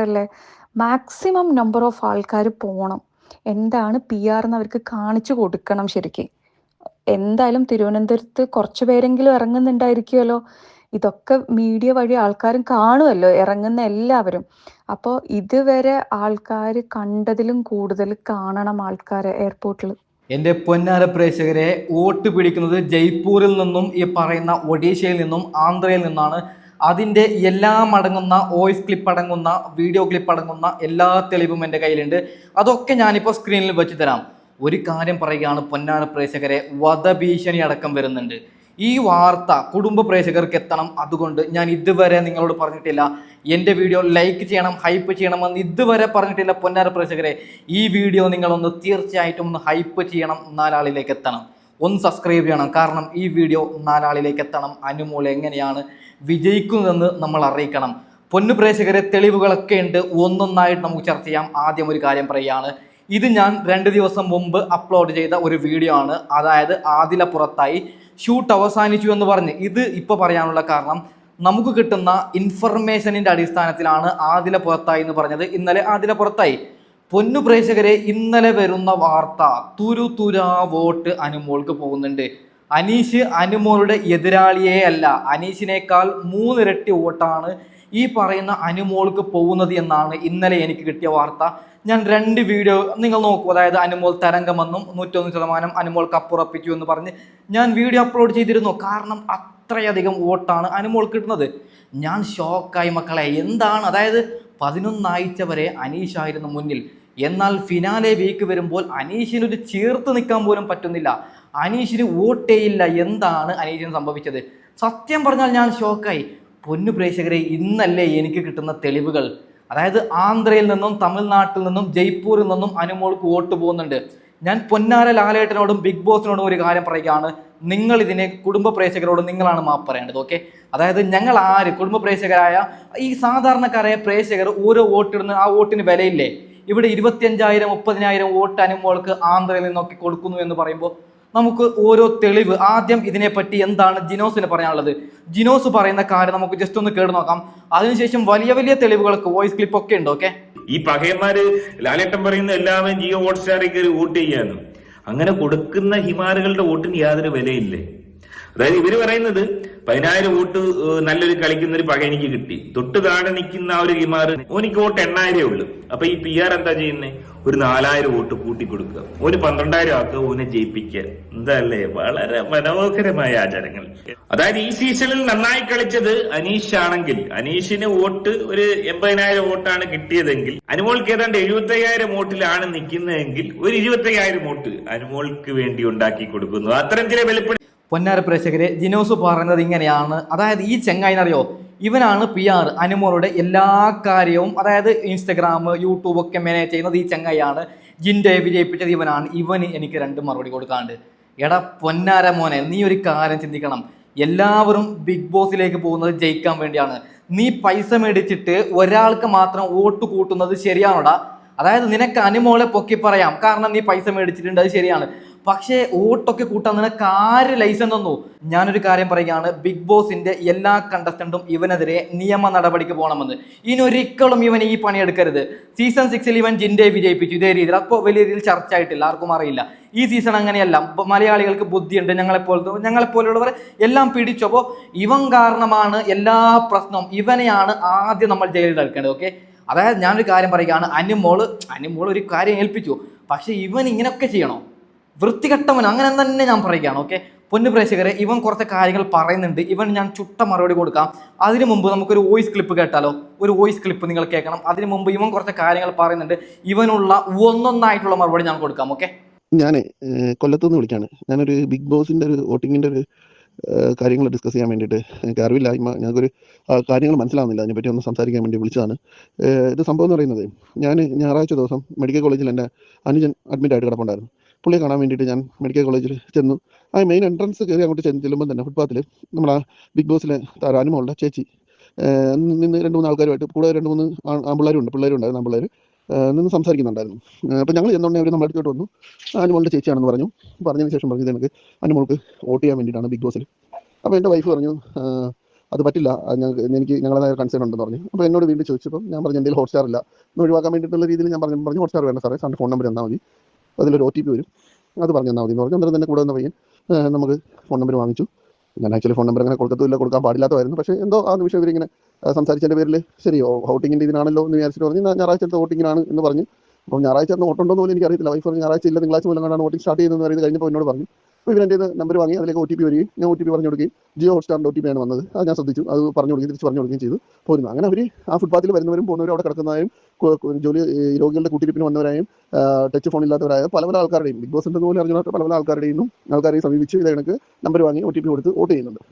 അല്ലേ? Maximum number of ആൾക്കാർ പോണം. എന്താണ് PR എന്ന് അവർക്ക് കാണിച്ചു കൊടുക്കണം ശരിക്കും. എന്തായാലും തിരുവനന്തപുരത്ത് കുറച്ച് പേരെങ്കിലും ഇറങ്ങുന്നുണ്ടായിരിക്കുമല്ലോ. ഇതൊക്കെ മീഡിയ വഴി ആൾക്കാരും കാണുമല്ലോ, ഇറങ്ങുന്ന എല്ലാവരും. അപ്പോൾ ഇതുവരെ ആൾക്കാർ കണ്ടതിലും കൂടുതൽ കാണണം ആൾക്കാരെ എയർപോർട്ടിൽ. എൻ്റെ പൊന്നാര പ്രേക്ഷകരെ, വോട്ട് പിടിക്കുന്നത് ജയ്പൂരിൽ നിന്നും ഈ പറയുന്ന ഒഡീഷയിൽ നിന്നും ആന്ധ്രയിൽ നിന്നാണ്. അതിൻ്റെ എല്ലാം അടങ്ങുന്ന വോയിസ് ക്ലിപ്പ് അടങ്ങുന്ന വീഡിയോ ക്ലിപ്പ് അടങ്ങുന്ന എല്ലാ തെളിവും എൻ്റെ കയ്യിലുണ്ട്. അതൊക്കെ ഞാനിപ്പോൾ സ്ക്രീനിൽ വെച്ച് തരാം. ഒരു കാര്യം പറയുകയാണ് പൊന്നാര പ്രേക്ഷകരെ, വധഭീഷണി അടക്കം വരുന്നുണ്ട്. ഈ വാർത്ത കുടുംബ പ്രേക്ഷകർക്ക് എത്തണം. അതുകൊണ്ട് ഞാൻ ഇതുവരെ നിങ്ങളോട് പറഞ്ഞിട്ടില്ല എൻ്റെ വീഡിയോ ലൈക്ക് ചെയ്യണം, ഹൈപ്പ് ചെയ്യണമെന്ന് ഇതുവരെ പറഞ്ഞിട്ടില്ല. പൊന്നാര പ്രേക്ഷകരെ, ഈ വീഡിയോ നിങ്ങളൊന്ന് തീർച്ചയായിട്ടും ഒന്ന് ഹൈപ്പ് ചെയ്യണം, നാലാളിലേക്ക് എത്തണം. ഒന്ന് സബ്സ്ക്രൈബ് ചെയ്യണം, കാരണം ഈ വീഡിയോ നാലാളിലേക്ക് എത്തണം. അനുമോൾ എങ്ങനെയാണ് വിജയിക്കുന്നതെന്ന് നമ്മൾ അറിയിക്കണം. പൊന്നു പ്രേക്ഷകരെ, തെളിവുകളൊക്കെ ഉണ്ട്, ഒന്നൊന്നായിട്ട് നമുക്ക് ചർച്ച ചെയ്യാം. ആദ്യം ഒരു കാര്യം പറയുകയാണ്, ഇത് ഞാൻ 2 ദിവസം മുമ്പ് അപ്ലോഡ് ചെയ്ത ഒരു വീഡിയോ ആണ്. അതായത് ആദില പുറത്തായി, ഷൂട്ട് അവസാനിച്ചു എന്ന് പറഞ്ഞ്. ഇത് ഇപ്പോൾ പറയാനുള്ള കാരണം, നമുക്ക് കിട്ടുന്ന ഇൻഫർമേഷനിൻ്റെ അടിസ്ഥാനത്തിലാണ് ആദില പുറത്തായി എന്ന് പറഞ്ഞത്. ഇന്നലെ ആദില പുറത്തായി. പൊന്നു പ്രേക്ഷകരെ, ഇന്നലെ വരുന്ന വാർത്ത, തുരുതുരാ വോട്ട് അനുമോൾക്ക് പോകുന്നുണ്ട്. അനീഷ് അനുമോളുടെ എതിരാളിയേ അല്ല, അനീഷിനേക്കാൾ 3 ഇരട്ടി വോട്ടാണ് ഈ പറയുന്ന അനുമോൾക്ക് പോകുന്നത് എന്നാണ് ഇന്നലെ എനിക്ക് കിട്ടിയ വാർത്ത. ഞാൻ 2 വീഡിയോ നിങ്ങൾ നോക്കൂ. അതായത് അനുമോൾ തരംഗമെന്നും 101% അനുമോൾക്ക് അപ്പുറപ്പിച്ചു എന്ന് പറഞ്ഞ് ഞാൻ വീഡിയോ അപ്ലോഡ് ചെയ്തിരുന്നു. കാരണം അത്രയധികം വോട്ടാണ് അനുമോൾ കിട്ടുന്നത്. ഞാൻ ഷോക്കായി മക്കളെ. എന്താണ്, അതായത് 11 ആഴ്ച വരെ അനീഷായിരുന്നു മുന്നിൽ. എന്നാൽ ഫിനാലെ വീക്ക് വരുമ്പോൾ അനീഷിനൊരു ചേർത്ത് നിൽക്കാൻ പോലും പറ്റുന്നില്ല. അനീഷിന് വോട്ടേയില്ല. എന്താണ് അനീഷിന് സംഭവിച്ചത്? സത്യം പറഞ്ഞാൽ ഞാൻ ഷോക്കായി. പൊന്നു പ്രേക്ഷകരെ, ഇന്നല്ലേ എനിക്ക് കിട്ടുന്ന തെളിവുകൾ. അതായത് ആന്ധ്രയിൽ നിന്നും തമിഴ്നാട്ടിൽ നിന്നും ജയ്പൂരിൽ നിന്നും അനുമോൾക്ക് വോട്ട് പോകുന്നുണ്ട്. ഞാൻ പൊന്നാര ലാലേട്ടനോടും ബിഗ് ബോസിനോടും ഒരു കാര്യം പറയുകയാണ്, നിങ്ങൾ ഇതിനെ കുടുംബ പ്രേക്ഷകരോട് നിങ്ങളാണ് മാപ്പ് പറയേണ്ടത്. ഓക്കെ, അതായത് ഞങ്ങൾ ആര്, കുടുംബ പ്രേക്ഷകരായ ഈ സാധാരണക്കാരായ പ്രേക്ഷകർ ഓരോ വോട്ടിടുന്ന ആ വോട്ടിന് വിലയില്ലേ? ഇവിടെ 25,000 30,000 വോട്ട് അനുമോൾക്ക് ആന്ധ്രയിൽ നിന്നൊക്കെ കൊടുക്കുന്നു എന്ന് പറയുമ്പോൾ നമുക്ക് ഓരോ തെളിവ്. ആദ്യം ഇതിനെപ്പറ്റി എന്താണ് ജിനോസിന് പറയാനുള്ളത്? ജിനോസ് പറയുന്ന കാര്യം നമുക്ക് ജസ്റ്റ് ഒന്ന് കേട്ട് നോക്കാം. അതിനുശേഷം വലിയ വലിയ തെളിവുകൾക്ക് വോയിസ് ക്ലിപ്പ് ഒക്കെ ഉണ്ട്. ഓക്കെ, ഈ പകയന്മാര് ലാലേട്ടൻ പറയുന്ന എല്ലാവരും ജിയോ ഹോട്ട്സ്റ്റാറിൽ കയറി വോട്ട് ചെയ്യാനും, അങ്ങനെ കൊടുക്കുന്ന ഹിമാറുകളുടെ വോട്ടിന് യാതൊരു വിലയില്ലേ? അതായത് ഇവര് പറയുന്നത് 10,000 വോട്ട് നല്ലൊരു കളിക്കുന്ന ഒരു പക എനിക്ക് കിട്ടി, തൊട്ട് താഴെ നിൽക്കുന്ന ആ ഒരു ഹിമാറ് ഓനിക്ക് വോട്ട് 8,000 ഉള്ളു. അപ്പൊ ഈ PR എന്താ ചെയ്യുന്നത്? ഒരു 4,000 വോട്ട് കൂട്ടി കൊടുക്കുക, ഒരു 12,000 ആക്കുക, ഓനെ ജയിപ്പിക്കുക. എന്തല്ലേ, വളരെ മനോഹരമായ ആചാരങ്ങൾ. അതായത് ഈ സീസണിൽ നന്നായി കളിച്ചത് അനീഷ് ആണെങ്കിൽ അനീഷിന് വോട്ട് ഒരു 80,000 വോട്ടാണ് കിട്ടിയതെങ്കിൽ അനുമോൾക്ക് ഏതാണ്ട് 75,000 വോട്ടിലാണ് നിൽക്കുന്നതെങ്കിൽ ഒരു 25,000 വോട്ട് അനുമോൾക്ക് വേണ്ടി ഉണ്ടാക്കി കൊടുക്കുന്നു. അത്തരം ചില വെളിപ്പെടുത്തി. പൊന്നാര പ്രേക്ഷകരെ, ജിനോസ് പറയുന്നത് ഇങ്ങനെയാണ്. അതായത് ഈ ചെങ്ങായിനറിയോ, ഇവനാണ് PR അനുമോളുടെ എല്ലാ കാര്യവും, അതായത് ഇൻസ്റ്റഗ്രാം യൂട്യൂബ് ഒക്കെ മാനേജ് ചെയ്യുന്നത് ഈ ചെങ്ങായിയാണ്. ജിൻഡെ വിജയിപ്പിച്ചത് ഇവനാണ്. ഇവന് എനിക്ക് 2 മറുപടി കൊടുക്കാണ്ട്. എടാ പൊന്നാര മോനെ, നീ ഒരു കാര്യം ചിന്തിക്കണം. എല്ലാവരും ബിഗ് ബോസിലേക്ക് പോകുന്നത് ജയിക്കാൻ വേണ്ടിയാണ്. നീ പൈസ മേടിച്ചിട്ട് ഒരാൾക്ക് മാത്രം വോട്ട് കൂട്ടുന്നത് ശരിയാണോടാ? അതായത് നിനക്ക് അനുമോളെ പൊക്കി പറയാം, കാരണം നീ പൈസ മേടിച്ചിട്ടുണ്ട്, അത് ശരിയാണ്. പക്ഷേ വോട്ടൊക്കെ കൂട്ടാൻ നിനക്ക് ആര് ലൈസൻസ് തന്നു? ഞാനൊരു കാര്യം പറയുകയാണ്, ബിഗ് ബോസിന്റെ എല്ലാ കണ്ടസ്റ്റന്റും ഇവനെതിരെ നിയമ നടപടിക്ക് പോകണമെന്ന്. ഇനൊരിക്കലും ഇവൻ ഈ പണിയെടുക്കരുത്. സീസൺ 6 ഇവൻ ജിൻഡെ വിജയിപ്പിച്ചു ഇതേ രീതിയിൽ. അപ്പോൾ വലിയ രീതിയിൽ ചർച്ച ആയിട്ടില്ല, ആർക്കും അറിയില്ല. ഈ സീസൺ അങ്ങനെയല്ല. മലയാളികൾക്ക് ബുദ്ധിയുണ്ട്, ഞങ്ങളെപ്പോലുള്ളവർ എല്ലാം പിടിച്ചു. അപ്പോൾ ഇവൻ കാരണമാണ് എല്ലാ പ്രശ്നവും. ഇവനെയാണ് ആദ്യം നമ്മൾ ജയിലിൽ എടുക്കേണ്ടത്. ഓക്കെ, അതായത് ഞാനൊരു കാര്യം പറയുകയാണ്, അനുമോൾ ഒരു കാര്യം ഏൽപ്പിച്ചു, പക്ഷെ ഇവൻ ഇങ്ങനെയൊക്കെ ചെയ്യണോ? വൃത്തികെട്ടവൻ, അങ്ങനെ തന്നെ ഞാൻ പറയുകയാണ്. ഓക്കെ, പൊന്നു പ്രേക്ഷകരെ, ഇവൻ കുറച്ച് കാര്യങ്ങൾ പറയുന്നുണ്ട്. ഇവൻ ഞാൻ ചുട്ട മറുപടി കൊടുക്കാം. അതിനു മുമ്പ് നമുക്കൊരു വോയിസ് ക്ലിപ്പ് കേട്ടാലോ? ഒരു വോയിസ് ക്ലിപ്പ് നിങ്ങൾ കേൾക്കണം. അതിനു മുമ്പ് ഇവൻ കുറച്ച് കാര്യങ്ങൾ പറയുന്നുണ്ട്. ഇവനുള്ള ഒന്നൊന്നായിട്ടുള്ള മറുപടി ഞാൻ കൊടുക്കാം. ഓക്കെ, ഞാൻ കൊല്ലത്തുനിന്ന് വിളിക്കാണ്. ഞാനൊരു ബിഗ് ബോസിന്റെ ഒരു വോട്ടിങ്ങിന്റെ ഒരു കാര്യങ്ങൾ ഡിസ്കസ് ചെയ്യാൻ വേണ്ടിയിട്ട്. എനിക്ക് അറിവില്ലായ്മ, ഞങ്ങൾക്കൊരു കാര്യങ്ങൾ മനസ്സിലാവുന്നില്ല, അതിനെപ്പറ്റി ഒന്ന് സംസാരിക്കാൻ വേണ്ടി വിളിച്ചതാണ്. ഇത് സംഭവം എന്ന് പറയുന്നത്, ഞാൻ ഞായറാഴ്ച ദിവസം മെഡിക്കൽ കോളേജിൽ എൻ്റെ അനുജൻ അഡ്മിറ്റ് കിടപ്പുണ്ടായിരുന്നു. പുള്ളിയെ കാണാൻ വേണ്ടിയിട്ട് ഞാൻ മെഡിക്കൽ കോളേജിൽ ചെന്നു. ആ മെയിൻ എൻട്രൻസ് കയറി അങ്ങോട്ട് ചെല്ലുമ്പോൾ തന്നെ ഫുട്പാത്തിൽ നമ്മളാ ബിഗ് ബോസിലെ അനുമോളുടെ ചേച്ചി നിന്ന് 2-3 ആൾക്കാരുമായിട്ട്, കൂടെ 2-3 പിള്ളേരും ഉണ്ടായിരുന്നു. പിള്ളേർ നിന്ന് സംസാരിക്കുന്നുണ്ടായിരുന്നു. അപ്പോൾ ഞങ്ങൾ ചെന്നുകൊണ്ടേ അവർ നമ്മുടെ അടുത്തോട്ട് വന്നു. അനുമോളുടെ ചേച്ചിയാണെന്ന് പറഞ്ഞതിന് ശേഷം പറഞ്ഞത് എനിക്ക് അനുമോൾക്ക് വോട്ട് ചെയ്യാൻ വേണ്ടിയിട്ടാണ് ബിഗ് ബോസിൽ. അപ്പോൾ എൻ്റെ വൈഫ് പറഞ്ഞു, അത് പറ്റില്ല, എനിക്ക് ഞങ്ങളതായ കൺസേൺ ഉണ്ടെന്ന് പറഞ്ഞു. അപ്പോൾ എന്നോട് വീണ്ടും ചോദിച്ചപ്പോൾ ഞാൻ പറഞ്ഞു എൻ്റെ ഹോട്ട്സ്റ്റാർ ഇല്ല എന്ന് ഒഴിവാക്കാൻ വേണ്ടിയിട്ടുള്ള രീതിയിൽ ഞാൻ പറഞ്ഞു ഹോട്ട്സ്റ്റാർ വേണ്ട സാറേ, സാറിൻ്റെ ഫോൺ നമ്പർ തന്നാൽ മതി, അതിലൊരു OTP വരും, അത് പറഞ്ഞു തന്നാൽ മതി എന്ന് പറഞ്ഞു. അന്നേരം തന്നെ കൂടെ വന്ന പയ്യൻ നമുക്ക് ഫോൺ നമ്പർ വാങ്ങിച്ചു. ഞാൻ ആക്ച്വലി ഫോൺ നമ്പർ അങ്ങനെ കൊടുക്കത്തില്ല, കൊടുക്കാൻ പാടില്ലാത്തതായിരുന്നു. പക്ഷേ എന്തോ ആ നിമിഷം ഇവരിങ്ങനെ സംസാരിച്ചതിൻ്റെ പേരിൽ ശരിയോ ഔട്ടിങ്ങിൻ്റെ ഇതിനാണല്ലോ എന്ന് വിചാരിച്ചിട്ട് പറഞ്ഞു ഞായറാഴ്ചത്തെ വോട്ടിങ്ങിനാണ് എന്ന് പറഞ്ഞു. അപ്പോൾ ഞായറാഴ്ച വോട്ടുണ്ടോ എന്ന് പോലും എനിക്കറിയത്തില്ല. വൈഫ് പറഞ്ഞു ഞായറാഴ്ച ഇല്ല, തിങ്കളാഴ്ച മൂലം കണ്ടാണ് വോട്ടിംഗ് സ്റ്റാർട്ട് ചെയ്യുന്നത് പറയുന്നത് കഴിഞ്ഞപ്പോൾ എന്നോട് പറഞ്ഞു. അപ്പോൾ ഇവരെൻ്റെ നമ്പർ വാങ്ങി, അതിലേക്ക് OTP വരികയും ഞാൻ OTP പറഞ്ഞു കൊടുക്കുകയും ജിയോ ഹോട്ട്സ്റ്റാറിൻ്റെ OTP ആണ് വന്നത്. അത് ഞാൻ ശ്രദ്ധിച്ചു, അത് പറഞ്ഞു കൊടുക്കുകയും തിരിച്ച് പറഞ്ഞു കൊടുക്കുകയും ചെയ്തു പോരുന്നു. അങ്ങനെ അവർ ആ ഫുട്പാത്തിൽ വരുന്നവരും പോകുന്നവരും അവിടെ കിടക്കുന്നതായും ജോലി രോഗികളുടെ കൂട്ടിരിപ്പിന് വന്നവരായും ടച്ച് ഫോൺ ഇല്ലാത്തവരായ പല പല ആൾക്കാരുടെയും ബിഗ് ബോസിൻ്റെ പോലെ അറിഞ്ഞാൽ പല പല ആൾക്കാരുടെയും ആൾക്കാരെ സമീപിച്ച് ഇത് കണക്ക് നമ്പർ വാങ്ങി OTP കൊടുത്ത് വോട്ട് ചെയ്യുന്നുണ്ട്.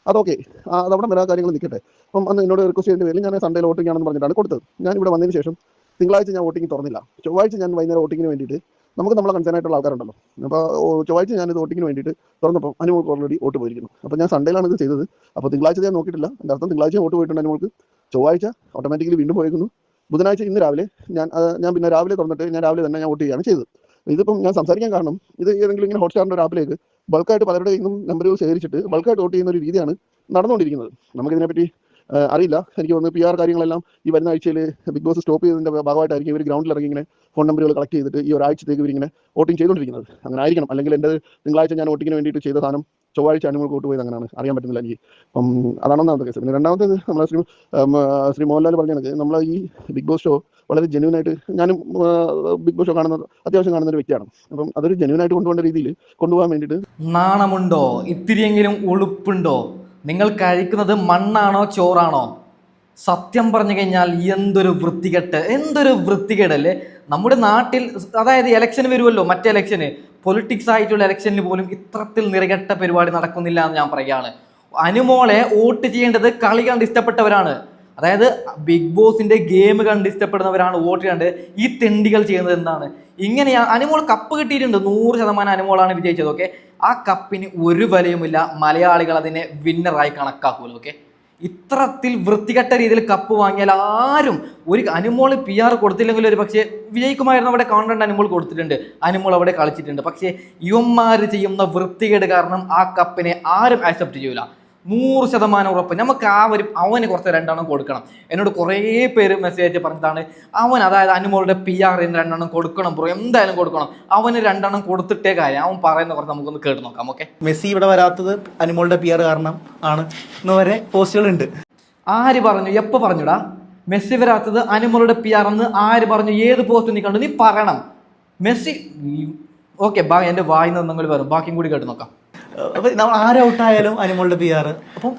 അതൊക്കെ അതവിടെ വരാ കാര്യങ്ങൾ നിൽക്കട്ടെ. അപ്പം അന്ന് എന്നോട് റിക്വസ്റ്റ് ചെയ്യുന്ന പേരിൽ ഞാൻ സൺഡേയിൽ വോട്ടിംഗ് ആണെന്ന് പറഞ്ഞിട്ടാണ് കൊടുത്തത്. ഞാൻ ഇവിടെ വന്നതിന് ശേഷം തിങ്കളാഴ്ച ഞാൻ വോട്ടിംഗ് തുറന്നില്ല. ചൊവ്വാഴ്ച ഞാൻ വൈകുന്നേരം വോട്ടിങ്ങിന് വേണ്ടിയിട്ട് നമുക്ക് നമ്മളെ കൺസേൺ ആയിട്ടുള്ള ആൾക്കാരുണ്ടല്ലോ, അപ്പോൾ ചൊവ്വാഴ്ച ഞാനിത് വോട്ടിങ്ങിന് വേണ്ടിയിട്ട് തുറന്നപ്പോൾ അനുമോൾക്ക് ഓൾറെഡി വോട്ട് പോയിരിക്കുന്നു. അപ്പോൾ ഞാൻ സൺഡേയിലാണ് ഇത് ചെയ്തത്. അപ്പോൾ തിങ്കളാഴ്ച ഞാൻ നോക്കിയിട്ടില്ല, എൻ്റെ അർത്ഥം തിങ്കളാഴ്ച വോട്ട് പോയിട്ടുണ്ട് അനുമോൾക്ക്, ചൊവ്വാഴ്ച ഓട്ടോമാറ്റിക്കലി വീണ്ടും പോയിരിക്കുന്നു, ബുധനാഴ്ച ഇന്ന് രാവിലെ ഞാൻ പിന്നെ രാവിലെ തുറന്നിട്ട് ഞാൻ രാവിലെ തന്നെ ഞാൻ വോട്ട് ചെയ്യുകയാണ് ചെയ്തത്. ഇതിപ്പം ഞാൻ സംസാരിക്കാൻ കാരണം ഇത് ഏതെങ്കിലും ഇങ്ങനെ ഹോട്ട്സ്റ്റാറിൻ്റെ ഒരു ആപ്പിലേക്ക് ബൾക്കായിട്ട് പലരുടെ നിന്നും നമ്പറുകൾ ശേഖരിച്ചിട്ട് ബൾക്കായിട്ട് വോട്ട് ചെയ്യുന്ന ഒരു രീതിയാണ് നടന്നുകൊണ്ടിരിക്കുന്നത്. നമുക്കിതിനെപ്പറ്റി അറിയില്ല. എനിക്ക് തോന്നുന്നു PR കാര്യങ്ങളെല്ലാം ഈ വരുന്ന ആഴ്ചയിൽ ബിഗ് ബോസ് സ്റ്റോപ്പ് ചെയ്തതിൻ്റെ ഭാഗമായിട്ടായിരിക്കും ഇവർ ഗ്രൗണ്ടിൽ ഇറങ്ങി ഇങ്ങനെ ഫോൺ നമ്പറുകൾ കളക്ട് ചെയ്തിട്ട് ഈ ഒരാഴ്ചത്തേക്ക് ഇവരിങ്ങനെ വോട്ടിംഗ് ചെയ്തുകൊണ്ടിരിക്കുന്നത്. അങ്ങനെ ആയിരിക്കണം. അല്ലെങ്കിൽ എൻ്റെ തിങ്കളാഴ്ച ഞാൻ വോട്ടിങ്ങിന് വേണ്ടിയിട്ട് ചെയ്ത സാധനം ചൊവ്വാഴ്ച അനുമോൾക്ക് വോട്ട് പോയത് അങ്ങനെയാണ്, അറിയാൻ പറ്റുന്നില്ല എനിക്ക്. അപ്പം അതാണെന്നാമത്തെ കേസ്. പിന്നെ രണ്ടാമത്തേത് നമ്മളെ ശ്രീ മോഹൻലാൽ പറഞ്ഞത് നമ്മൾ ഈ ബിഗ് ബോസ് ഷോ വളരെ ജെന്യൂനായിട്ട്, ഞാനും ബിഗ് ബോസ് ഷോ അത്യാവശ്യം കാണുന്ന ഒരു വ്യക്തിയാണ്. അപ്പം അതൊരു ജെന്യൂനായിട്ട് കൊണ്ടുപോകേണ്ട രീതിയിൽ കൊണ്ടുപോകാൻ വേണ്ടിയിട്ട് നാണമുണ്ടോ? ഇത്തിരിയെങ്കിലും ഉളുപ്പുണ്ടോ? നിങ്ങൾ കഴിക്കുന്നത് മണ്ണാണോ ചോറാണോ? സത്യം പറഞ്ഞു കഴിഞ്ഞാൽ എന്തൊരു വൃത്തികേടല്ലേ നമ്മുടെ നാട്ടിൽ. അതായത് ഇലക്ഷൻ വരുമല്ലോ, മറ്റേ ഇലക്ഷന്, പൊളിറ്റിക്സ് ആയിട്ടുള്ള ഇലക്ഷനിൽ പോലും ഇത്തരത്തിൽ നിറകെട്ട പരിപാടി നടക്കുന്നില്ല എന്ന് ഞാൻ പറയുകയാണ്. അനുമോളെ വോട്ട് ചെയ്യേണ്ടത് കളി കണ്ട് ഇഷ്ടപ്പെട്ടവരാണ്, അതായത് ബിഗ് ബോസിന്റെ ഗെയിം കണ്ട് ഇഷ്ടപ്പെടുന്നവരാണ് വോട്ട് ചെയ്യേണ്ടത്. ഈ തെണ്ടികൾ ചെയ്യുന്നത് എന്താണ്? ഇങ്ങനെയാ അനുമോൾ കപ്പ് കിട്ടിയിട്ടുണ്ട്, 100% അനുമോളാണ് വിജയിച്ചത്. ഓക്കെ, ആ കപ്പിന് ഒരു വിലയുമില്ല, മലയാളികൾ അതിനെ വിന്നറായി കണക്കാക്കൂല. ഓക്കെ, ഇത്തരത്തിൽ വൃത്തികെട്ട രീതിയിൽ കപ്പ് വാങ്ങിയാൽ ആരും ഒരു അനുമോൾ PR കൊടുത്തില്ലെങ്കിൽ ഒരു പക്ഷേ വിജയിക്കുമായിരുന്നു. അവിടെ കോണ്ടന്റ് അനുമോൾ കൊടുത്തിട്ടുണ്ട്, അനുമോൾ അവിടെ കളിച്ചിട്ടുണ്ട്. പക്ഷേ യുവന്മാർ ചെയ്യുന്ന വൃത്തികേട് കാരണം ആ കപ്പിനെ ആരും ആക്സെപ്റ്റ് ചെയ്യൂല. 100% ഉറപ്പ്. നമുക്ക് അവന് കുറച്ച് 2 എണ്ണം കൊടുക്കണം. എന്നോട് കുറേ പേര് മെസ്സേജ് പറഞ്ഞതാണ് അതായത് അനുമോളുടെ PR 2 എണ്ണം കൊടുക്കണം ബ്രോ, എന്തായാലും കൊടുക്കണം. അവന് 2 എണ്ണം കൊടുത്തിട്ടേ കാര്യം. അവൻ പറയുന്ന കുറച്ച് നമുക്കൊന്ന് കേട്ട് നോക്കാം. ഓക്കെ, മെസ്സി ഇവിടെ വരാത്തത് അനുമോളുടെ PR കാരണം ആണ് എന്ന് വരെ പോസ്റ്റുകളുണ്ട്. ആര് പറഞ്ഞു? എപ്പോ പറഞ്ഞുടാ മെസ്സി വരാത്തത് അനുമോളുടെ PR എന്ന്? ആര് പറഞ്ഞു? ഏത് പോസ്റ്റ് നീ കണ്ടു? നീ പറയണം. മെസ്സി ഓക്കെ, എൻ്റെ വായിന്ന് നിങ്ങൾ വരും, ബാക്കിയും കൂടി കേട്ട് നോക്കാം. അപ്പൊ നമ്മൾ ആരൗട്ടായാലും അനുമോളുടെ PR. അപ്പം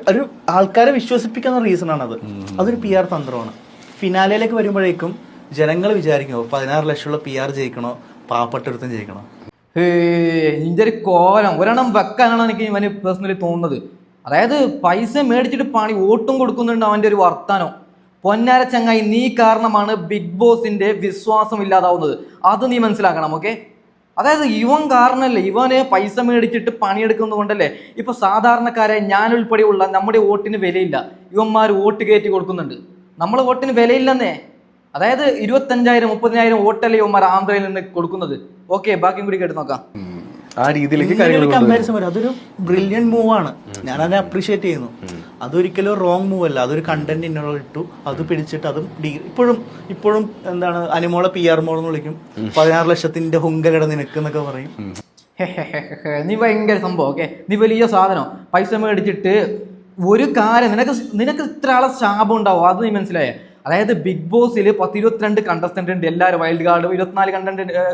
ഒരു ആൾക്കാരെ വിശ്വസിപ്പിക്കുന്ന റീസൺ ആണത്. അതൊരു PR തന്ത്രമാണ്. ഫിനാലയിലേക്ക് വരുമ്പോഴേക്കും ജനങ്ങൾ വിചാരിക്കണോ 16 ലക്ഷമുള്ള PR ജയിക്കണോ പാവപ്പെട്ടൊരുത്തം ജയിക്കണോ? നിന്റെ ഒരു കോലം ഒരെണ്ണം വെക്കാനാണ് എനിക്ക് ഇവന് പേഴ്സണലി തോന്നുന്നത്. അതായത് പൈസ മേടിച്ചിട്ട് പണി വോട്ടും കൊടുക്കുന്നുണ്ട് അവൻ്റെ ഒരു വർത്താനം. പൊന്നാര ചങ്ങായി, നീ കാരണമാണ് ബിഗ് ബോസിന്റെ വിശ്വാസം ഇല്ലാതാവുന്നത്. അത് നീ മനസ്സിലാക്കണം. ഓക്കെ, അതായത് ഇവൻ കാരണമല്ലേ, ഇവന് പൈസ മേടിച്ചിട്ട് പണിയെടുക്കുന്നത് കൊണ്ടല്ലേ ഇപ്പൊ സാധാരണക്കാരെ ഞാൻ ഉൾപ്പെടെയുള്ള നമ്മുടെ വോട്ടിന് വിലയില്ല. ഇവന്മാർ വോട്ട് കയറ്റി കൊടുക്കുന്നുണ്ട്, നമ്മളെ വോട്ടിന് വിലയില്ലെന്നേ. അതായത് 25,000 30,000 വോട്ടല്ലേ ഇവന്മാർ ആന്ധ്രയിൽ നിന്ന് കൊടുക്കുന്നത്. ഓക്കെ, ബാക്കിയും കൂടി കേട്ട് നോക്കാം. ആ രീതിയിലേക്ക് കമ്പാരിസൺ വരും. അതൊരു ബ്രില്യന്റ് മൂവ് ആണ്, ഞാൻ അതിനെ അപ്രീഷിയേറ്റ് ചെയ്യുന്നു. അതൊരിക്കലും റോങ് മൂവ് അല്ല. അതൊരു കണ്ടന്റ് ഇട്ടു, അത് പിടിച്ചിട്ട് അതും ഇപ്പോഴും എന്താണ് അനുമോളെ PR മോൾ എന്ന് വിളിക്കും. 16 ലക്ഷത്തിന്റെ ഹുങ്കലട നിനക്ക് എന്നൊക്കെ പറയും. നീ ഭയങ്കര സംഭവം. ഓക്കെ, നീ വലിയ സാധനം. പൈസ മേടിച്ചിട്ട് ഒരു കാര്യം നിനക്ക് ഇത്ര ആളെ ശാപം ഉണ്ടാവും, അത് നീ മനസ്സിലായേ? അതായത് ബിഗ് ബോസിൽ 10-22 കണ്ടസ്റ്റന്റ് ഉണ്ട്. എല്ലാവരും വൈൽഡ് കാർഡ് 24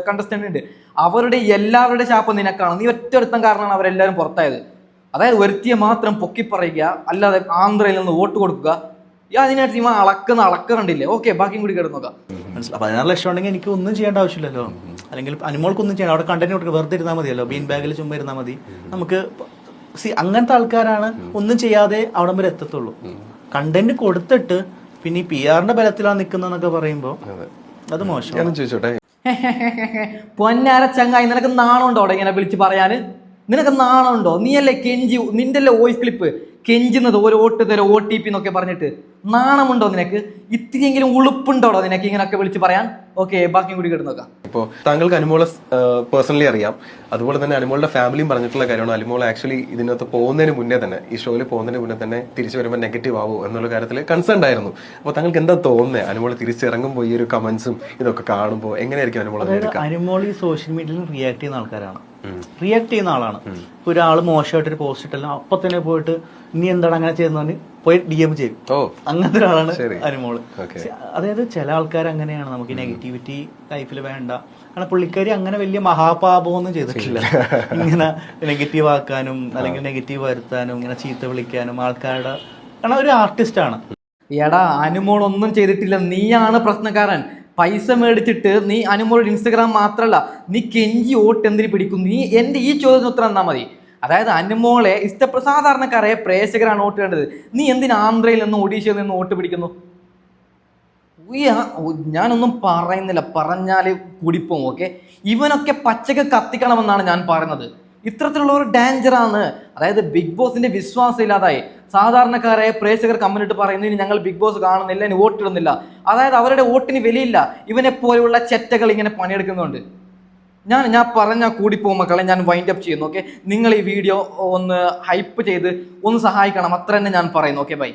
കണ്ടസ്റ്റന്റ് ഉണ്ട്. അവരുടെ എല്ലാവരുടെ ശാപം നിനക്കാണ്. നീ ഒറ്റൊരുത്തം കാരണമാണ് അവരെല്ലാവരും പുറത്തായത്. അതായത് ഒരുത്തിയെ മാത്രം പൊക്കി പറയുക, അല്ലാതെ ആന്ധ്രയിൽ നിന്ന് വോട്ട് കൊടുക്കുക. അതിനായിട്ട് ഇവ അളക്ക കണ്ടില്ലേ? ഓക്കെ, ബാക്കിയും കൂടി കേട്ട് നോക്കാം. മനസ്സിലായി. 16 ലക്ഷം ഉണ്ടെങ്കിൽ എനിക്ക് ഒന്നും ചെയ്യേണ്ട ആവശ്യമില്ലല്ലോ. അല്ലെങ്കിൽ അനുമോൾക്കൊന്നും ചെയ്യണം. അവിടെ കണ്ടന്റ് കൊടുക്കുക, വെറുതെ ഇരുന്നാൽ മതിയല്ലോ. ബീൻ ബാഗിൽ ചുമ്മാ ഇരുന്നാൽ മതി. നമുക്ക് അങ്ങനത്തെ ആൾക്കാരാണ് ഒന്നും ചെയ്യാതെ അവിടം വരെ എത്തത്തുള്ളൂ. കണ്ടന്റ് കൊടുത്തിട്ട് പിന്നെ ഈ PR ബലത്തിലാണ് നിൽക്കുന്നതെന്നൊക്കെ പറയുമ്പോ അത് മോശം. ചോദിച്ചോട്ടെ, പൊന്നാര ചങ്ങായി, നിനക്ക് നാണുണ്ടോ അവിടെ ഇങ്ങനെ വിളിച്ച് പറയാന്? നിനക്ക് നാണമുണ്ടോ? നീയല്ലേ കെഞ്ചി, നിന്റെ അല്ലേ വോയിസ് ക്ലിപ്പ് കെഞ്ചുന്നത് ഒരു വോട്ട് തരാം OTP എന്നൊക്കെ പറഞ്ഞിട്ട്? നാണമുണ്ടോ നിനക്ക്? ഇത്തിരിയെങ്കിലും ഉളുപ്പുണ്ടോടോ നിനക്ക് ഇങ്ങനെയൊക്കെ വിളിച്ച് പറയാൻ? ഓക്കെ, ബാക്കിയും കൂടി കേട്ട് നോക്കാം. ഇപ്പോൾ താങ്കൾക്ക് അനുമോളെ പേഴ്സണലി അറിയാം, അതുപോലെ തന്നെ അനുമോളുടെ ഫാമിലിയും പറഞ്ഞിട്ടുള്ള കാര്യമാണ് അനുമോൾ ആക്ച്വലി ഇതിനകത്ത് പോകുന്നതിന് മുന്നേ തന്നെ, ഈ ഷോയിൽ പോകുന്നതിന് മുന്നേ തന്നെ തിരിച്ചു വരുമ്പോൾ നെഗറ്റീവ് ആവോ എന്നുള്ള കാര്യത്തിൽ കൺസേൺ ആയിരുന്നു. അപ്പോൾ താങ്കൾക്ക് എന്താ തോന്നുന്നത് അനുമോൾ തിരിച്ചിറങ്ങുമ്പോൾ ഈ ഒരു കമന്റ്സും ഇതൊക്കെ കാണുമ്പോൾ എങ്ങനെയായിരിക്കും അനുമോൾ? അനുമോൾ ഈ സോഷ്യൽ മീഡിയയിൽ റിയാക്ട് ചെയ്യുന്ന ആൾക്കാരാണ്, റിയാക്ട് ചെയ്യുന്ന ആളാണ്. ഇപ്പൊ ഒരാൾ മോശമായിട്ടൊരു പോസ്റ്റ് ഇട്ടല്ലോ അപ്പൊ തന്നെ പോയിട്ട് നീ എന്താണ് അങ്ങനെ ചെയ്യുന്നതിന് പോയി DM ചെയ്യും. അങ്ങനത്തെ ഒരാളാണ് അനുമോള്. അതായത് ചില ആൾക്കാർ അങ്ങനെയാണ്, നമുക്ക് നെഗറ്റിവിറ്റി ലൈഫിൽ വേണ്ട. കാരണം പുള്ളിക്കാരി അങ്ങനെ വലിയ മഹാപാപമൊന്നും ചെയ്തിട്ടില്ല. ഇങ്ങനെ നെഗറ്റീവ് ആക്കാനും അല്ലെങ്കിൽ നെഗറ്റീവ് വരുത്താനും ഇങ്ങനെ ചീത്ത വിളിക്കാനും ആൾക്കാരുടെ, കാരണം ഒരു ആർട്ടിസ്റ്റ് ആണ്. എടാ, അനുമോൾ ഒന്നും ചെയ്തിട്ടില്ല, നീയാണ് പ്രശ്നക്കാരൻ. പൈസ മേടിച്ചിട്ട് നീ അനുമോളുടെ ഇൻസ്റ്റഗ്രാം മാത്രമല്ല, നീ കെഞ്ചി വോട്ട് എന്തിനു പിടിക്കും? നീ എൻ്റെ ഈ ചോദ്യത്തിന് ഉത്തരം തന്നാൽ മതി. അതായത് അനുമോളെ സാധാരണക്കാരെ പ്രേക്ഷകരാണ് വോട്ട് വേണ്ടത്. നീ എന്തിന് ആന്ധ്രയിൽ നിന്നും ഒഡീഷയിൽ നിന്നും വോട്ട് പിടിക്കുന്നു? ഞാനൊന്നും പറയുന്നില്ല, പറഞ്ഞാൽ കുടിപ്പോവും. ഓക്കെ, ഇവനൊക്കെ പച്ചക്ക് കത്തിക്കണമെന്നാണ് ഞാൻ പറയുന്നത്. ഇത്തരത്തിലുള്ള ഒരു ഡേഞ്ചറാണ്. അതായത് ബിഗ് ബോസിന്റെ വിശ്വാസം ഇല്ലാതായി. സാധാരണക്കാരെ പ്രേക്ഷകർ കമന്റിട്ട് പറയുന്നതിന് ഞങ്ങൾ ബിഗ് ബോസ് കാണുന്നില്ല, ഇനി വോട്ടിടുന്നില്ല. അതായത് അവരുടെ വോട്ടിന് വിലയില്ല. ഇവനെ പോലെയുള്ള ചെറ്റകൾ ഇങ്ങനെ പണിയെടുക്കുന്നുണ്ട്. ഞാൻ പറഞ്ഞാൽ കൂടിപ്പോകും മക്കളെ. ഞാൻ വൈൻഡ് അപ്പ് ചെയ്യുന്നു. ഓക്കെ, നിങ്ങൾ ഈ വീഡിയോ ഒന്ന് ഹൈപ്പ് ചെയ്ത് ഒന്ന് സഹായിക്കണം, അത്ര തന്നെ ഞാൻ പറയുന്നു. Okay, by.